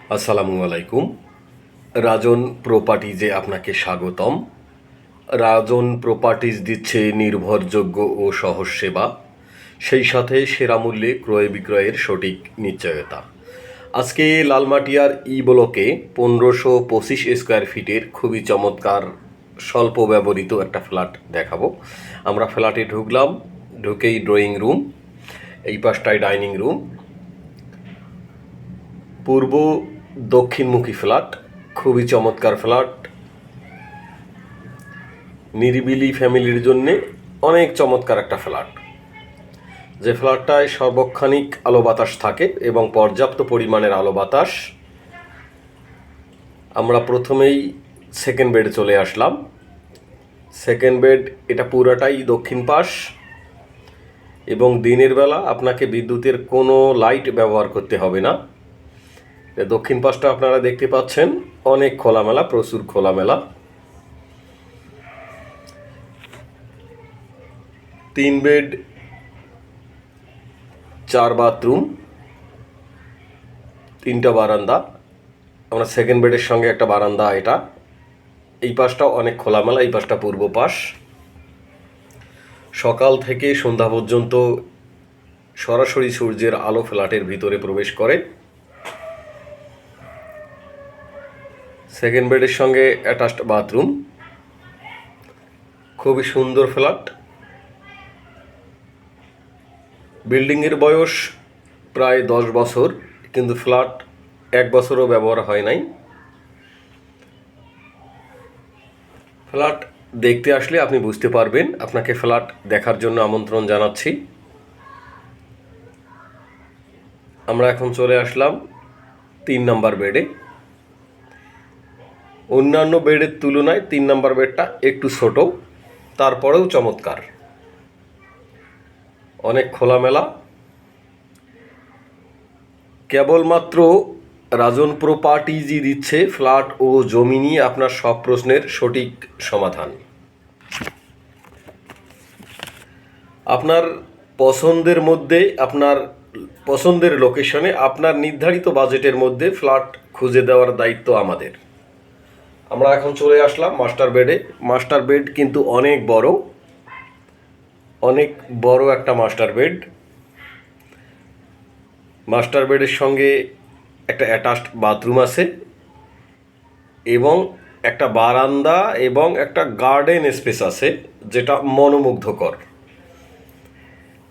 আসসালামু আলাইকুম। রাজন প্রপার্টিজে আপনাকে স্বাগতম। রাজন প্রপার্টিজ দিচ্ছে নির্ভরযোগ্য ও সহজ সেবা, সেই সাথে সেরা মূল্যে ক্রয় বিক্রয়ের সঠিক নিশ্চয়তা। আজকে লালমাটিয়ার ব্লকে 1525 স্কোয়ার ফিটের খুবই চমৎকার স্বল্প ব্যবহৃত একটা ফ্ল্যাট দেখাবো। আমরা ফ্ল্যাটে ঢুকলাম, ঢুকেই ড্রয়িং রুম, এই পাশটায় ডাইনিং রুম, পূর্ব দক্ষিণমুখী ফ্ল্যাট, খুবই চমৎকার ফ্ল্যাট। নিরিবিলি ফ্যামিলির জন্যে অনেক চমৎকার একটা ফ্ল্যাট, যে ফ্ল্যাটটায় সর্বক্ষণিক আলো বাতাস থাকে এবং পর্যাপ্ত পরিমাণের আলো বাতাস। আমরা প্রথমেই সেকেন্ড বেডে চলে আসলাম। সেকেন্ড বেড এটা পুরাটাই দক্ষিণ পাশ এবং দিনের বেলা আপনাকে বিদ্যুতের কোনো লাইট ব্যবহার করতে হবে না। দক্ষিণ পাশটা আপনারা দেখতে পাচ্ছেন অনেক খোলামেলা, প্রচুর খোলামেলা। 3 বেড 4 বাথরুম, 3টা বারান্দা। আমরা সেকেন্ড বেডের সঙ্গে একটা বারান্দা, এটা এই পাশটাও অনেক খোলামেলা, এই পাশটা পূর্ব পাশ। সকাল থেকে সন্ধ্যা পর্যন্ত সরাসরি সূর্যের আলো ফ্ল্যাটের ভিতরে প্রবেশ করে। সেকেন্ড বেডের সঙ্গে অ্যাটাচড বাথরুম, খুবই সুন্দর ফ্ল্যাট। বিল্ডিংয়ের বয়স প্রায় 10 বছর, কিন্তু ফ্ল্যাট 1 বছরও ব্যবহার হয় নাই। ফ্ল্যাট দেখতে আসলে আপনি বুঝতে পারবেন। আপনাকে ফ্ল্যাট দেখার জন্য আমন্ত্রণ জানাচ্ছি। আমরা এখন চলে আসলাম 3 নম্বর বেডে। অন্যান্য বেডের তুলনায় 3 নম্বর বেডটা একটু ছোট, তারপরেও চমৎকার, অনেক খোলামেলা। কেবলমাত্র রাজন প্রপার্টিজই দিচ্ছে ফ্ল্যাট ও জমি নিয়ে আপনার সব প্রশ্নের সঠিক সমাধান। আপনার পছন্দের মধ্যে, আপনার পছন্দের লোকেশনে, আপনার নির্ধারিত বাজেটের মধ্যে ফ্ল্যাট খুঁজে দেওয়ার দায়িত্ব আমাদের। আমরা এখন চলে আসলাম মাস্টার বেডে। মাস্টার বেড কিন্তু অনেক বড়, অনেক বড় একটা মাস্টার বেড। মাস্টার বেডের সঙ্গে একটা অ্যাটাচড বাথরুম আছে এবং একটা বারান্দা এবং একটা গার্ডেন স্পেস আছে, যেটা মনোমুগ্ধকর।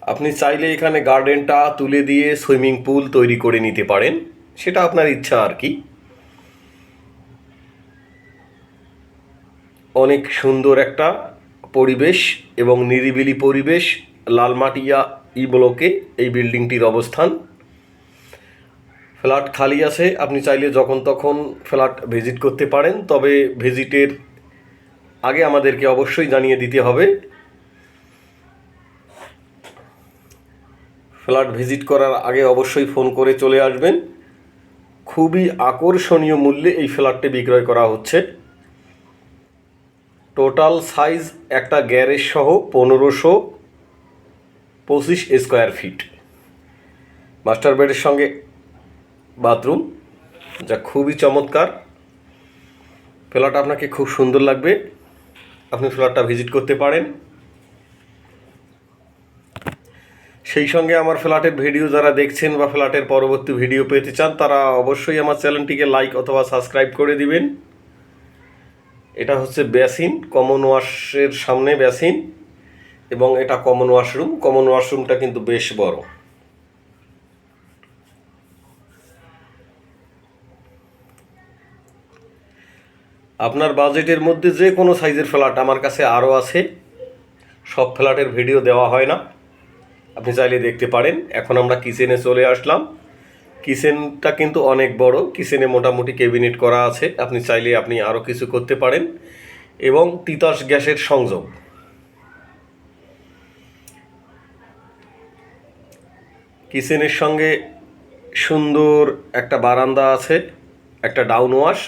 আপনি চাইলে এখানে গার্ডেনটা তুলে দিয়ে সুইমিং পুল তৈরি করে নিতে পারেন, সেটা আপনার ইচ্ছা আর কি। অনেক সুন্দর একটা পরিবেশ এবং নিরিবিলি পরিবেশ। লালমাটিয়া ব্লকে এই বিল্ডিংটির অবস্থান। ফ্ল্যাট খালি আছে, আপনি চাইলে যখন তখন ফ্ল্যাট ভিজিট করতে পারেন, তবে ভিজিটের আগে আমাদেরকে অবশ্যই জানিয়ে দিতে হবে। ফ্ল্যাট ভিজিট করার আগে অবশ্যই ফোন করে চলে আসবেন। খুবই আকর্ষণীয় মূল্যে এই ফ্ল্যাটটি বিক্রয় করা হচ্ছে। টোটাল সাইজ একটা গ্যারেজ সহ 1525 স্কোয়ার ফিট। মাস্টার বেডের সঙ্গে বাথরুম, যা খুবই চমৎকার। ফ্ল্যাট আপনাকে খুব সুন্দর লাগবে, আপনি ফ্ল্যাটটা ভিজিট করতে পারেন। সেই সঙ্গে আমার ফ্ল্যাটের ভিডিও যারা দেখছেন বা ফ্ল্যাটের পরবর্তী ভিডিও পেতে চান, তারা অবশ্যই আমার চ্যানেলটিকে লাইক অথবা সাবস্ক্রাইব করে দিবেন। এটা হচ্ছে বেসিন, কমন ওয়াশের সামনে বেসিন, এবং এটা কমন ওয়াশরুম। কমন ওয়াশরুমটা কিন্তু বেশ বড়। আপনার বাজেটের মধ্যে যে কোনো সাইজের ফ্ল্যাট আমার কাছে আরও আছে। সব ফ্ল্যাটের ভিডিও দেওয়া হয় না, আপনি চাইলে দেখতে পারেন। এখন আমরা কিচেনে চলে আসলাম। কিচেনটা কিন্তু অনেক বড়। কিচেনে মোটামুটি ক্যাবিনেট করা আছে, আপনি চাইলে আপনি আরও কিছু করতে পারেন। এবং তিতাস গ্যাসের সংযোগ। কিচেনের সঙ্গে সুন্দর একটা বারান্দা আছে, একটা ডাউন ওয়াশ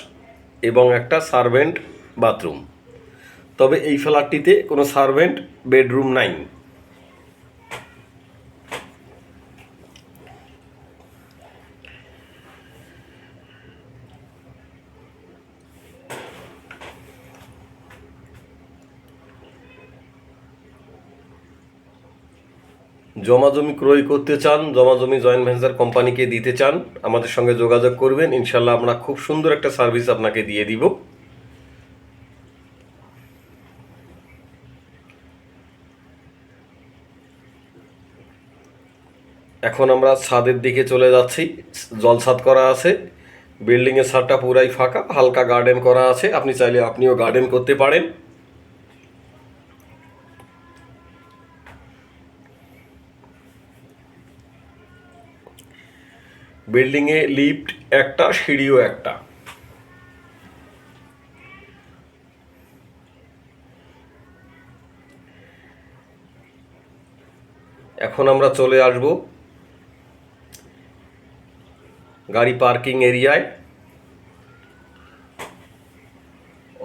এবং একটা সার্ভেন্ট বাথরুম। তবে এই ফ্ল্যাটটিতে কোনো সার্ভেন্ট বেডরুম নাই। জমি ক্রয় করতে চান, জমি জয়েন্ট ভেঞ্চার কোম্পানিকে দিতে চান, আমাদের সঙ্গে যোগাযোগ করবেন। ইনশাল্লাহ আমরা খুব সুন্দর একটা সার্ভিস আপনাকে দিয়ে দিব। এখন আমরা ছাদের দিকে চলে যাচ্ছি। জলছাদ করা আছে, বিল্ডিংয়ের ছাদটা পুরাই ফাঁকা, হালকা গার্ডেন করা আছে। আপনি চাইলে আপনিও গার্ডেন করতে পারেন। বিল্ডিংয়ে লিফট একটা, সিঁড়িও একটা। এখন আমরা চলে আসব গাড়ি পার্কিং এরিয়ায়।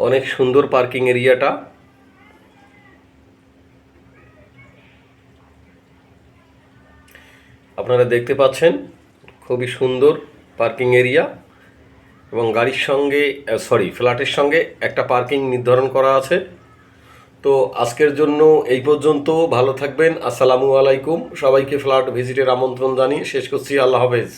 অনেক সুন্দর পার্কিং এরিয়াটা। আপনারা দেখতে পাচ্ছেন খুবই সুন্দর পার্কিং এরিয়া, এবং গাড়ির সঙ্গে ফ্ল্যাটের সঙ্গে একটা পার্কিং নির্ধারণ করা আছে। তো আজকের জন্য এই পর্যন্ত। ভালো থাকবেন। আসসালামু আলাইকুম। সবাইকে ফ্ল্যাট ভিজিটের আমন্ত্রণ জানিয়ে শেষ করছি। আল্লাহ হাফেজ।